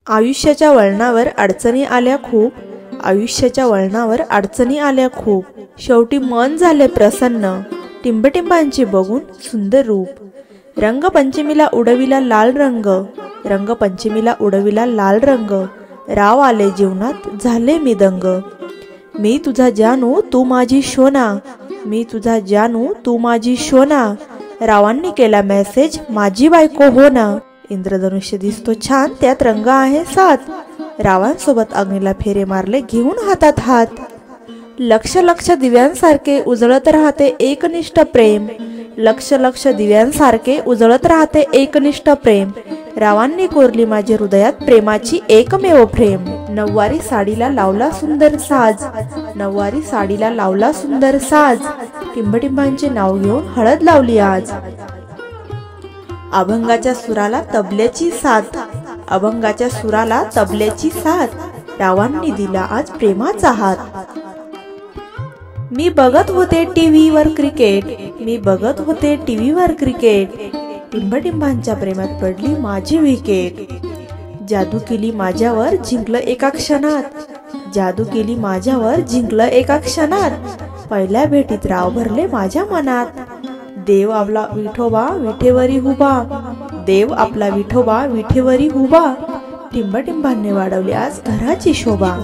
आयुष्याच्या वळणावर अडचणी आल्या खूप, आयुष्याच्या वळणावर अडचणी आल्या खूप, शेवटी मन झाले प्रसन्न, टिंबटिंबांचे बघून सुंदर रूप. रंगपंचमीला उडविला लाल रंग, रंगपंचमीला उडविला लाल रंग, राव आले जीवनात झाले मी दंग. मी तुझा जानू तू माझी शोना, मी तुझा जानू तू माझी शोना, रावांनी केला मेसेज माझी बायको हो ना. इंद्रधनुष्य दिसतो छान, त्यात रंग आहे 7. रावांसोबत अग्नीला फेरे मारले घेऊन हातात हात. लक्ष लक्ष दिव्यांसारखे उजळत राहते एकनिष्ठ प्रेम, लक्ष लक्ष दिव्यांसारखे उजळत राहते एकनिष्ठ प्रेम. रावांनी कोरली माझ्या हृदयात प्रेमाची एकमेव फ्रेम. नऊवारी साडीला लावला सुंदर साज, नऊवारी साडीला लावला सुंदर साज, टिंबटिंबांचे नाव घेऊन हळद लावली आज. अभंगाच्या सुराला तबल्याची साथ, अभंगाच्या सुराला तबल्याची साथ, रावांनी दिला आज प्रेमाचा हात. मी बघत होते टीव्हीवर क्रिकेट, मी बघत होते टीव्हीवर क्रिकेट, टिंबटिंबांच्या प्रेमात पडली माझी विकेट. जादू केली माझ्यावर जिंकलं एका क्षणात, जादू केली माझ्यावर जिंकलं एका क्षणात, पहिल्या भेटीत राव भरले माझ्या मनात. देव आपला विठोबा विठेवरी उभा, देव आपला विठोबा विठेवरी उभा, टिंबटिंबांनी वाढवली आज घराची शोभा.